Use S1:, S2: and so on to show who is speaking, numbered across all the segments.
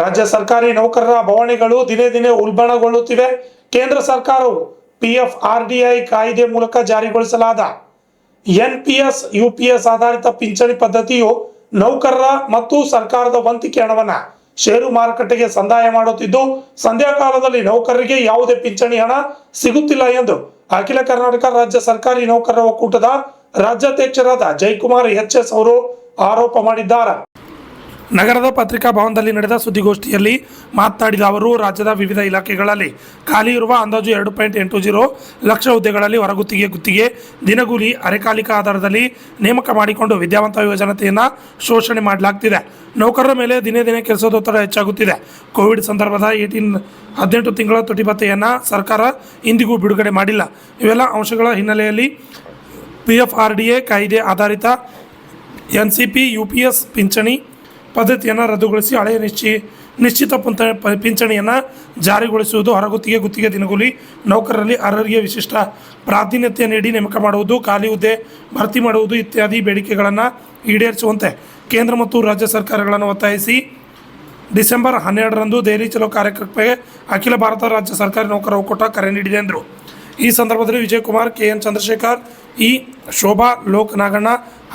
S1: ರಾಜ್ಯ ಸರ್ಕಾರಿ ನೌಕರರ ಬವಣೆಗಳು ದಿನೇ ದಿನೇ ಉಲ್ಬಣಗೊಳ್ಳುತ್ತಿವೆ. ಕೇಂದ್ರ ಸರ್ಕಾರವು PFRDI ಕಾಯ್ದೆ ಮೂಲಕ ಜಾರಿಗೊಳಿಸಲಾದ NPS UPS ಆಧಾರಿತ ಪಿಂಚಣಿ ಪದ್ಧತಿಯು ನೌಕರರ ಮತ್ತು ಸರ್ಕಾರದ ವಂತಿಕೆ ಹಣವನ್ನು ಷೇರು ಮಾರುಕಟ್ಟೆಗೆ ಸಂದಾಯ ಮಾಡುತ್ತಿದ್ದು, ಸಂಧ್ಯಾ ಕಾಲದಲ್ಲಿ ನೌಕರರಿಗೆ ಯಾವುದೇ ಪಿಂಚಣಿ ಹಣ ಸಿಗುತ್ತಿಲ್ಲ ಎಂದು ಅಖಿಲ ಕರ್ನಾಟಕ ರಾಜ್ಯ ಸರ್ಕಾರಿ ನೌಕರರ ಒಕ್ಕೂಟದ ರಾಜ್ಯಾಧ್ಯಕ್ಷರಾದ ಜಯಕುಮಾರ್ HS ಅವರು ಆರೋಪ ಮಾಡಿದ್ದಾರೆ. ನಗರದ ಪತ್ರಿಕಾ ಭವನದಲ್ಲಿ ನಡೆದ ಸುದ್ದಿಗೋಷ್ಠಿಯಲ್ಲಿ ಮಾತನಾಡಿದ ಅವರು, ರಾಜ್ಯದ ವಿವಿಧ ಇಲಾಖೆಗಳಲ್ಲಿ ಖಾಲಿ ಇರುವ ಅಂದಾಜು 2.80 ಲಕ್ಷ ಹುದ್ದೆಗಳಲ್ಲಿ ಹೊರಗುತ್ತಿಗೆ, ಗುತ್ತಿಗೆ, ದಿನಗೂಲಿ, ಅರೆಕಾಲಿಕ ಆಧಾರದಲ್ಲಿ ನೇಮಕ ಮಾಡಿಕೊಂಡು ವಿದ್ಯಾವಂತ ಯುವಜನತೆಯನ್ನು ಶೋಷಣೆ ಮಾಡಲಾಗ್ತಿದೆ. ನೌಕರರ ಮೇಲೆ ದಿನೇ ದಿನೇ ಕೆಲಸದೊತ್ತಡ ಹೆಚ್ಚಾಗುತ್ತಿದೆ. ಕೋವಿಡ್ ಸಂದರ್ಭದ 18 ತಿಂಗಳ ತುಟಿ ಭತ್ಯೆಯನ್ನು ಸರ್ಕಾರ ಇಂದಿಗೂ ಬಿಡುಗಡೆ ಮಾಡಿಲ್ಲ. ಇವೆಲ್ಲ ಅಂಶಗಳ ಹಿನ್ನೆಲೆಯಲ್ಲಿ PFRDA ಕಾಯ್ದೆ ಆಧಾರಿತ NCP UPS ಪಿಂಚಣಿ ಪದ್ಧತಿಯನ್ನು ರದ್ದುಗೊಳಿಸಿ ಹಳೆಯ ನಿಶ್ಚಿತ ಪಿಂಚಣಿಯನ್ನು ಜಾರಿಗೊಳಿಸುವುದು, ಹೊರಗುತ್ತಿಗೆ, ಗುತ್ತಿಗೆ, ದಿನಗೂಲಿ ನೌಕರರಲ್ಲಿ ಅರ್ಹರಿಗೆ ವಿಶಿಷ್ಟ ಪ್ರಾತಿನಿಧ್ಯ ನೀಡಿ ನೇಮಕ ಮಾಡುವುದು, ಖಾಲಿ ಹುದ್ದೆ ಭರ್ತಿ ಮಾಡುವುದು ಇತ್ಯಾದಿ ಬೇಡಿಕೆಗಳನ್ನು ಈಡೇರಿಸುವಂತೆ ಕೇಂದ್ರ ಮತ್ತು ರಾಜ್ಯ ಸರ್ಕಾರಗಳನ್ನು ಒತ್ತಾಯಿಸಿ ಡಿಸೆಂಬರ್ 12ರಂದು ದೆಹಲಿ ಚಲೋ ಕಾರ್ಯಕ್ರಮಕ್ಕೆ ಅಖಿಲ ಭಾರತ ರಾಜ್ಯ ಸರ್ಕಾರಿ ನೌಕರರ ಒಕ್ಕೂಟ ಕರೆ ನೀಡಿದೆ ಎಂದರು. ಈ ಸಂದರ್ಭದಲ್ಲಿ ವಿಜಯಕುಮಾರ್, KN ಚಂದ್ರಶೇಖರ್, ಶೋಭಾ, ಲೋಕ್ ನಾಗಣ್ಣ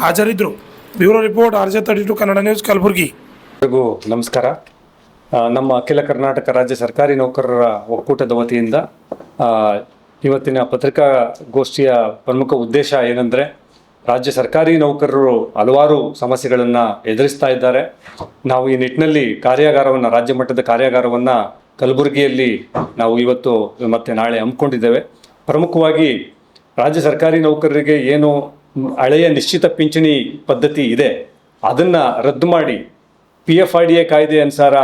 S1: ಹಾಜರಿದ್ದರು. Bureau report, RJ32 Kannada news, Kalaburagi.
S2: ನಮಸ್ಕಾರ. ನಮ್ಮ ಅಖಿಲ ಕರ್ನಾಟಕ ರಾಜ್ಯ ಸರ್ಕಾರಿ ನೌಕರರ ಒಕ್ಕೂಟದ ವತಿಯಿಂದ ಇವತ್ತಿನ ಪತ್ರಿಕಾಗೋಷ್ಠಿಯ ಪ್ರಮುಖ ಉದ್ದೇಶ ಏನೆಂದರೆ, ರಾಜ್ಯ ಸರ್ಕಾರಿ ನೌಕರರು ಹಲವಾರು ಸಮಸ್ಯೆಗಳನ್ನು ಎದುರಿಸ್ತಾ ಇದ್ದಾರೆ. ನಾವು ಈ ನಿಟ್ಟಿನಲ್ಲಿ ಕಾರ್ಯಾಗಾರವನ್ನು, ರಾಜ್ಯ ಮಟ್ಟದ ಕಾರ್ಯಾಗಾರವನ್ನು ಕಲಬುರಗಿಯಲ್ಲಿ ನಾವು ಇವತ್ತು ಮತ್ತು ನಾಳೆ ಹಮ್ಮಿಕೊಂಡಿದ್ದೇವೆ. ಪ್ರಮುಖವಾಗಿ ರಾಜ್ಯ ಸರ್ಕಾರಿ ನೌಕರರಿಗೆ ಏನು ಹಳೆಯ ನಿಶ್ಚಿತ ಪಿಂಚಣಿ ಪದ್ಧತಿ ಇದೆ ಅದನ್ನು ರದ್ದು ಮಾಡಿ PFRDA ಕಾಯ್ದೆ ಅನುಸಾರ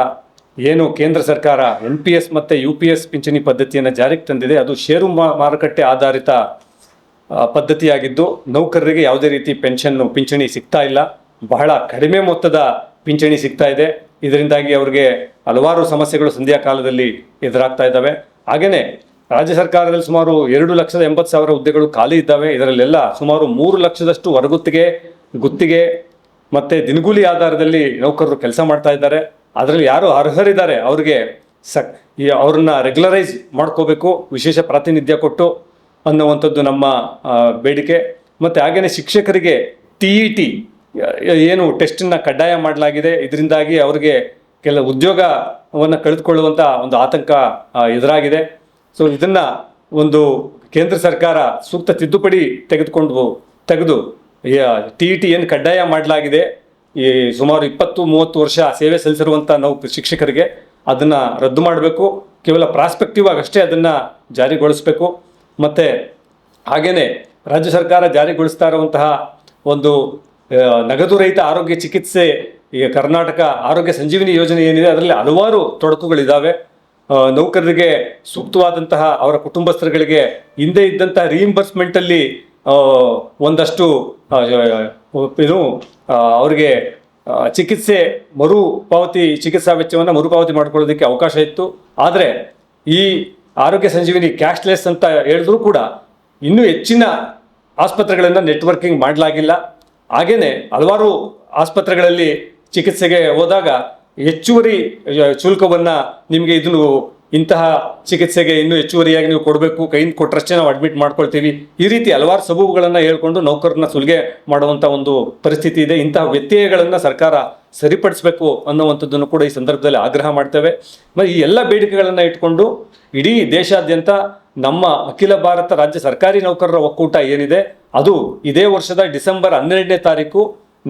S2: ಏನು ಕೇಂದ್ರ ಸರ್ಕಾರ NPS ಮತ್ತು UPS ಪಿಂಚಣಿ ಪದ್ಧತಿಯನ್ನು ಜಾರಿಗೆ ತಂದಿದೆ, ಅದು ಷೇರು ಮಾರುಕಟ್ಟೆ ಆಧಾರಿತ ಪದ್ಧತಿಯಾಗಿದ್ದು ನೌಕರರಿಗೆ ಯಾವುದೇ ರೀತಿ ಪಿಂಚಣಿ ಸಿಗ್ತಾ ಇಲ್ಲ. ಬಹಳ ಕಡಿಮೆ ಮೊತ್ತದ ಪಿಂಚಣಿ ಸಿಗ್ತಾ ಇದೆ. ಇದರಿಂದಾಗಿ ಅವರಿಗೆ ಹಲವಾರು ಸಮಸ್ಯೆಗಳು ಸಂಧ್ಯಾ ಕಾಲದಲ್ಲಿ ಎದುರಾಗ್ತಾ ಇದ್ದಾವೆ. ಹಾಗೆಯೇ ರಾಜ್ಯ ಸರ್ಕಾರದಲ್ಲಿ ಸುಮಾರು 2,80,000 ಹುದ್ದೆಗಳು ಖಾಲಿ ಇದ್ದಾವೆ. ಇದರಲ್ಲೆಲ್ಲ ಸುಮಾರು 3 ಲಕ್ಷದಷ್ಟು ಹೊರಗುತ್ತಿಗೆ, ಗುತ್ತಿಗೆ ಮತ್ತು ದಿನಗೂಲಿ ಆಧಾರದಲ್ಲಿ ನೌಕರರು ಕೆಲಸ ಮಾಡ್ತಾ ಇದ್ದಾರೆ. ಅದರಲ್ಲಿ ಯಾರು ಅರ್ಹರಿದ್ದಾರೆ ಅವ್ರಿಗೆ ಅವ್ರನ್ನ ರೆಗ್ಯುಲರೈಸ್ ಮಾಡ್ಕೋಬೇಕು, ವಿಶೇಷ ಪ್ರಾತಿನಿಧ್ಯ ಕೊಟ್ಟು ಅನ್ನುವಂಥದ್ದು ನಮ್ಮ ಬೇಡಿಕೆ. ಮತ್ತು ಹಾಗೆಯೇ ಶಿಕ್ಷಕರಿಗೆ TET ಏನು ಟೆಸ್ಟನ್ನು ಕಡ್ಡಾಯ ಮಾಡಲಾಗಿದೆ. ಇದರಿಂದಾಗಿ ಅವರಿಗೆ ಕೆಲ ಉದ್ಯೋಗವನ್ನು ಕಳೆದುಕೊಳ್ಳುವಂಥ ಒಂದು ಆತಂಕ ಎದುರಾಗಿದೆ. ಸೊ ಇದನ್ನು ಒಂದು ಕೇಂದ್ರ ಸರ್ಕಾರ ಸೂಕ್ತ ತಿದ್ದುಪಡಿ ತೆಗೆದು TET ಏನು ಕಡ್ಡಾಯ ಮಾಡಲಾಗಿದೆ, ಈ ಸುಮಾರು 20-30 ವರ್ಷ ಸೇವೆ ಸಲ್ಲಿಸಿರುವಂಥ ಶಿಕ್ಷಕರಿಗೆ ಅದನ್ನು ರದ್ದು ಮಾಡಬೇಕು. ಕೇವಲ ಪ್ರಾಸ್ಪೆಕ್ಟಿವ್ ಆಗಷ್ಟೇ ಅದನ್ನು ಜಾರಿಗೊಳಿಸಬೇಕು. ಮತ್ತು ಹಾಗೆಯೇ ರಾಜ್ಯ ಸರ್ಕಾರ ಜಾರಿಗೊಳಿಸ್ತಾ ಇರುವಂತಹ ಒಂದು ನಗದು ರಹಿತ ಆರೋಗ್ಯ ಚಿಕಿತ್ಸೆ, ಈಗ ಕರ್ನಾಟಕ ಆರೋಗ್ಯ ಸಂಜೀವಿನಿ ಯೋಜನೆ ಏನಿದೆ ಅದರಲ್ಲಿ ಹಲವಾರು ತೊಡಕುಗಳಿದ್ದಾವೆ. ನೌಕರರಿಗೆ ಸೂಕ್ತವಾದಂತಹ ಅವರ ಕುಟುಂಬಸ್ಥರುಗಳಿಗೆ ಹಿಂದೆ ಇದ್ದಂತಹ ರಿಇಂಬರ್ಸ್ಮೆಂಟಲ್ಲಿ ಒಂದಷ್ಟು ಅವರಿಗೆ ಚಿಕಿತ್ಸಾ ವೆಚ್ಚವನ್ನು ಮರುಪಾವತಿ ಮಾಡಿಕೊಳ್ಳೋದಕ್ಕೆ ಅವಕಾಶ ಇತ್ತು. ಆದರೆ ಈ ಆರೋಗ್ಯ ಸಂಜೀವಿನಿ ಕ್ಯಾಶ್ಲೆಸ್ ಅಂತ ಹೇಳಿದ್ರೂ ಕೂಡ ಇನ್ನೂ ಹೆಚ್ಚಿನ ಆಸ್ಪತ್ರೆಗಳನ್ನು ನೆಟ್ವರ್ಕಿಂಗ್ ಮಾಡಲಾಗಿಲ್ಲ. ಹಾಗೆಯೇ ಹಲವಾರು ಆಸ್ಪತ್ರೆಗಳಲ್ಲಿ ಚಿಕಿತ್ಸೆಗೆ ಹೋದಾಗ ಹೆಚ್ಚುವರಿ ಶುಲ್ಕವನ್ನು ನಿಮಗೆ ಇಂತಹ ಚಿಕಿತ್ಸೆಗೆ ಇನ್ನೂ ಹೆಚ್ಚುವರಿಯಾಗಿ ನೀವು ಕೊಡಬೇಕು, ಕೈಯಿಂದ ಕೊಟ್ಟರಷ್ಟೇ ನಾವು ಅಡ್ಮಿಟ್ ಮಾಡ್ಕೊಳ್ತೀವಿ, ಈ ರೀತಿ ಹಲವಾರು ಸಬೂಬುಗಳನ್ನು ಹೇಳ್ಕೊಂಡು ನೌಕರರನ್ನ ಸುಲಿಗೆ ಮಾಡುವಂಥ ಒಂದು ಪರಿಸ್ಥಿತಿ ಇದೆ. ಇಂತಹ ವ್ಯತ್ಯಯಗಳನ್ನು ಸರ್ಕಾರ ಸರಿಪಡಿಸಬೇಕು ಅನ್ನುವಂಥದ್ದನ್ನು ಕೂಡ ಈ ಸಂದರ್ಭದಲ್ಲಿ ಆಗ್ರಹ ಮಾಡ್ತೇವೆ. ಮತ್ತು ಈ ಎಲ್ಲ ಬೇಡಿಕೆಗಳನ್ನು ಇಟ್ಕೊಂಡು ಇಡೀ ದೇಶಾದ್ಯಂತ ನಮ್ಮ ಅಖಿಲ ಭಾರತ ರಾಜ್ಯ ಸರ್ಕಾರಿ ನೌಕರರ ಒಕ್ಕೂಟ ಏನಿದೆ ಅದು ಇದೇ ವರ್ಷದ ಡಿಸೆಂಬರ್ 12ನೇ ತಾರೀಕು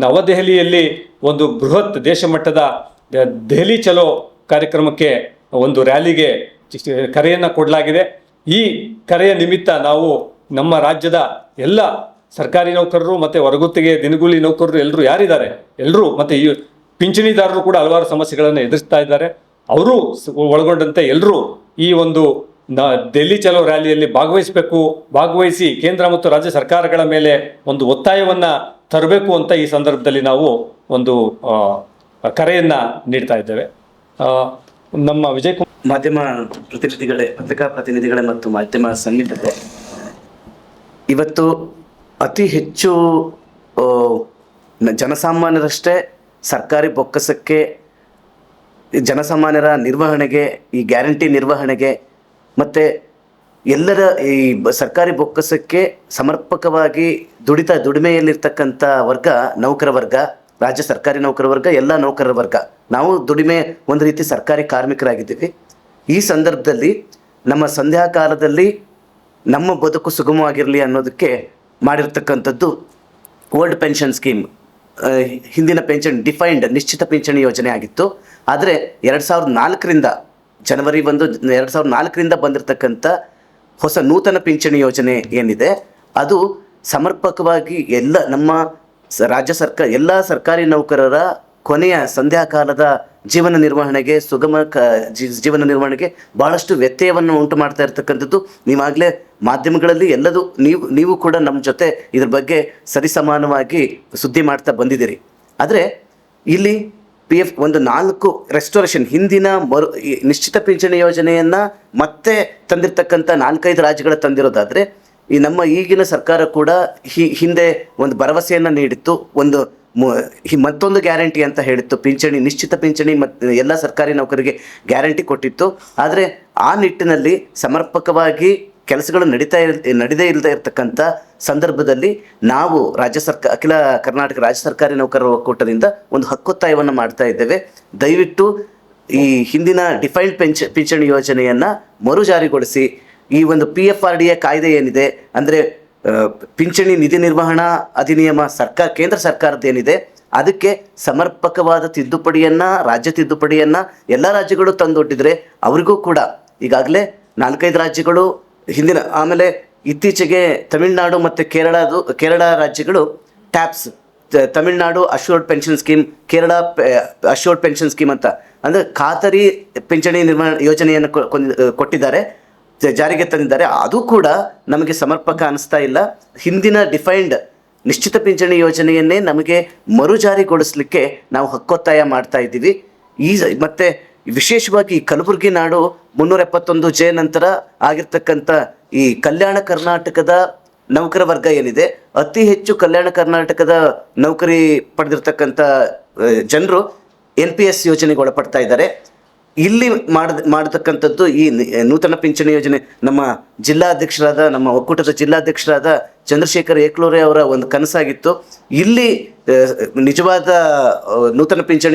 S2: ನವದೆಹಲಿಯಲ್ಲಿ ಒಂದು ಬೃಹತ್ ದೇಶ ಮಟ್ಟದ ದೆಹಲಿ ಚಲೋ ಕಾರ್ಯಕ್ರಮಕ್ಕೆ ಒಂದು ರ್ಯಾಲಿಗೆ ಕರೆಯನ್ನು ಕೊಡಲಾಗಿದೆ. ಈ ಕರೆಯ ನಿಮಿತ್ತ ನಾವು ನಮ್ಮ ರಾಜ್ಯದ ಎಲ್ಲ ಸರ್ಕಾರಿ ನೌಕರರು ಮತ್ತು ಹೊರಗುತ್ತಿಗೆ, ದಿನಗೂಲಿ ನೌಕರರು ಎಲ್ಲರೂ ಯಾರಿದ್ದಾರೆ ಎಲ್ಲರೂ, ಮತ್ತು ಈ ಪಿಂಚಣಿದಾರರು ಕೂಡ ಹಲವಾರು ಸಮಸ್ಯೆಗಳನ್ನು ಎದುರಿಸ್ತಾ ಇದ್ದಾರೆ. ಅವರು ಒಳಗೊಂಡಂತೆ ಎಲ್ಲರೂ ಈ ಒಂದು ದೆಹಲಿ ಚಲೋ ರ್ಯಾಲಿಯಲ್ಲಿ ಭಾಗವಹಿಸಿ ಕೇಂದ್ರ ಮತ್ತು ರಾಜ್ಯ ಸರ್ಕಾರಗಳ ಮೇಲೆ ಒಂದು ಒತ್ತಾಯವನ್ನು ತರಬೇಕು ಅಂತ ಈ ಸಂದರ್ಭದಲ್ಲಿ ನಾವು ಒಂದು ಕರೆಯನ್ನು ನೀಡ್ತಾ ಇದ್ದೇವೆ. ನಮ್ಮ ವಿಜಯಕುಮಾರ್,
S3: ಮಾಧ್ಯಮ ಪ್ರತಿನಿಧಿಗಳೇ, ಪತ್ರಿಕಾ ಪ್ರತಿನಿಧಿಗಳೇ ಮತ್ತು ಮಾಧ್ಯಮ ಸಂಘಟನೆ, ಇವತ್ತು ಅತಿ ಹೆಚ್ಚು ಜನಸಾಮಾನ್ಯರಷ್ಟೇ ಸರ್ಕಾರಿ ಬೊಕ್ಕಸಕ್ಕೆ ಜನಸಾಮಾನ್ಯರ ನಿರ್ವಹಣೆಗೆ, ಈ ಗ್ಯಾರಂಟಿ ನಿರ್ವಹಣೆಗೆ ಮತ್ತು ಎಲ್ಲರ ಈ ಸರ್ಕಾರಿ ಬೊಕ್ಕಸಕ್ಕೆ ಸಮರ್ಪಕವಾಗಿ ದುಡಿಮೆಯಲ್ಲಿರ್ತಕ್ಕಂಥ ವರ್ಗ ನೌಕರ ವರ್ಗ, ರಾಜ್ಯ ಸರ್ಕಾರಿ ನೌಕರ ವರ್ಗ, ಎಲ್ಲ ನೌಕರರ ವರ್ಗ. ನಾವು ದುಡಿಮೆ ಒಂದು ರೀತಿ ಸರ್ಕಾರಿ ಕಾರ್ಮಿಕರಾಗಿದ್ದೀವಿ. ಈ ಸಂದರ್ಭದಲ್ಲಿ ನಮ್ಮ ಸಂಧ್ಯಾ ಕಾಲದಲ್ಲಿ ನಮ್ಮ ಬದುಕು ಸುಗಮವಾಗಿರಲಿ ಅನ್ನೋದಕ್ಕೆ ಮಾಡಿರ್ತಕ್ಕಂಥದ್ದು ಓಲ್ಡ್ ಪೆನ್ಷನ್ ಸ್ಕೀಮ್. ಹಿಂದಿನ ಪೆನ್ಷನ್ ಡಿಫೈನ್ಡ್ ನಿಶ್ಚಿತ ಪಿಂಚಣಿ ಯೋಜನೆ ಆಗಿತ್ತು. ಆದರೆ 2004ರಿಂದ ಜನವರಿ 1, 2004ರಿಂದ ಬಂದಿರತಕ್ಕಂಥ ಹೊಸ ನೂತನ ಪಿಂಚಣಿ ಯೋಜನೆ ಏನಿದೆ ಅದು ಸಮರ್ಪಕವಾಗಿ ನಮ್ಮ ರಾಜ್ಯ ಸರ್ಕಾರ ಎಲ್ಲ ಸರ್ಕಾರಿ ನೌಕರರ ಕೊನೆಯ ಸಂಧ್ಯಾಕಾಲದ ಜೀವನ ನಿರ್ವಹಣೆಗೆ, ಸುಗಮ ಜೀವನ ನಿರ್ವಹಣೆಗೆ ಭಾಳಷ್ಟು ವ್ಯತ್ಯಯವನ್ನು ಉಂಟು ಮಾಡ್ತಾ ಇರ್ತಕ್ಕಂಥದ್ದು. ನೀವಾಗಲೇ ಮಾಧ್ಯಮಗಳಲ್ಲಿ ಎಲ್ಲದೂ ನೀವು ಕೂಡ ನಮ್ಮ ಜೊತೆ ಇದ್ರ ಬಗ್ಗೆ ಸರಿಸಮಾನವಾಗಿ ಸುದ್ದಿ ಮಾಡ್ತಾ ಬಂದಿದ್ದೀರಿ. ಆದರೆ ಇಲ್ಲಿ PF ಒಂದು 4 ರೆಸ್ಟೋರೇಷನ್ ಹಿಂದಿನ ನಿಶ್ಚಿತ ಪಿಂಚಣಿ ಯೋಜನೆಯನ್ನು ಮತ್ತೆ ತಂದಿರತಕ್ಕಂಥ 4-5 ರಾಜ್ಯಗಳ ತಂದಿರೋದಾದರೆ, ಈ ನಮ್ಮ ಈಗಿನ ಸರ್ಕಾರ ಕೂಡ ಹಿಂದೆ ಒಂದು ಭರವಸೆಯನ್ನು ನೀಡಿತ್ತು, ಮತ್ತೊಂದು ಗ್ಯಾರಂಟಿ ಅಂತ ಹೇಳಿತ್ತು. ನಿಶ್ಚಿತ ಪಿಂಚಣಿ ಮತ್ತು ಎಲ್ಲ ಸರ್ಕಾರಿ ನೌಕರಿಗೆ ಗ್ಯಾರಂಟಿ ಕೊಟ್ಟಿತ್ತು. ಆದರೆ ಆ ನಿಟ್ಟಿನಲ್ಲಿ ಸಮರ್ಪಕವಾಗಿ ಕೆಲಸಗಳು ನಡೀದೇ ಇಲ್ಲದೆ ಇರತಕ್ಕಂಥ ಸಂದರ್ಭದಲ್ಲಿ ನಾವು ಅಖಿಲ ಕರ್ನಾಟಕ ರಾಜ್ಯ ಸರ್ಕಾರಿ ನೌಕರರ ಒಕ್ಕೂಟದಿಂದ ಒಂದು ಹಕ್ಕೊತ್ತಾಯವನ್ನು ಮಾಡ್ತಾ ಇದ್ದೇವೆ. ದಯವಿಟ್ಟು ಈ ಹಿಂದಿನ ಡಿಫೈನ್ಡ್ ಪಿಂಚಣಿ ಯೋಜನೆಯನ್ನು ಮರುಜಾರಿಗೊಳಿಸಿ. ಈ ಒಂದು PFRDA ಕಾಯ್ದೆ ಏನಿದೆ ಅಂದರೆ ಪಿಂಚಣಿ ನಿಧಿ ನಿರ್ವಹಣಾ ಅಧಿನಿಯಮ ಕೇಂದ್ರ ಸರ್ಕಾರದ ಏನಿದೆ ಅದಕ್ಕೆ ಸಮರ್ಪಕವಾದ ರಾಜ್ಯ ತಿದ್ದುಪಡಿಯನ್ನು ಎಲ್ಲ ರಾಜ್ಯಗಳು ತಂದೊಡ್ಡಿದ್ರೆ ಅವರಿಗೂ ಕೂಡ ಈಗಾಗಲೇ 4-5 ರಾಜ್ಯಗಳು ಹಿಂದಿನ, ಆಮೇಲೆ ಇತ್ತೀಚೆಗೆ ತಮಿಳುನಾಡು ಮತ್ತು ಕೇರಳ ರಾಜ್ಯಗಳು taps, Tamil Nadu assured pension scheme, Kerala assured pension scheme ಅಂತ ಅಂದರೆ ಖಾತರಿ ಪಿಂಚಣಿ ನಿರ್ವಹಣಾ ಯೋಜನೆಯನ್ನು ಕೊಟ್ಟಿದ್ದಾರೆ, ಜಾರಿಗೆ ತಂದಿದ್ದಾರೆ. ಅದು ಕೂಡ ನಮಗೆ ಸಮರ್ಪಕ ಅನಿಸ್ತಾ ಇಲ್ಲ. ಹಿಂದಿನ ಡಿಫೈನ್ಡ್ ನಿಶ್ಚಿತ ಪಿಂಚಣಿ ಯೋಜನೆಯನ್ನೇ ನಮಗೆ ಮರುಜಾರಿಗೊಳಿಸಲಿಕ್ಕೆ ನಾವು ಹಕ್ಕೊತ್ತಾಯ ಮಾಡ್ತಾ ಇದ್ದೀವಿ. ಮತ್ತು ವಿಶೇಷವಾಗಿ ಕಲಬುರಗಿ ನಾಡು 371J ನಂತರ ಆಗಿರ್ತಕ್ಕಂಥ ಈ ಕಲ್ಯಾಣ ಕರ್ನಾಟಕದ ನೌಕರ ವರ್ಗ ಏನಿದೆ, ಅತಿ ಹೆಚ್ಚು ಕಲ್ಯಾಣ ಕರ್ನಾಟಕದ ನೌಕರಿ ಪಡೆದಿರ್ತಕ್ಕಂಥ ಜನರು NPS ಯೋಜನೆಗೆ ಒಳಪಡ್ತಾ ಇದ್ದಾರೆ. ಇಲ್ಲಿ ಮಾಡತಕ್ಕಂಥದ್ದು ಈ ನೂತನ ಪಿಂಚಣಿ ಯೋಜನೆ ನಮ್ಮ ಒಕ್ಕೂಟದ ಜಿಲ್ಲಾಧ್ಯಕ್ಷರಾದ ಚಂದ್ರಶೇಖರ್ ಏಕ್ಲೂರೆ ಅವರ ಒಂದು ಕನಸಾಗಿತ್ತು. ಇಲ್ಲಿ ನಿಜವಾದ ನೂತನ ಪಿಂಚಣಿ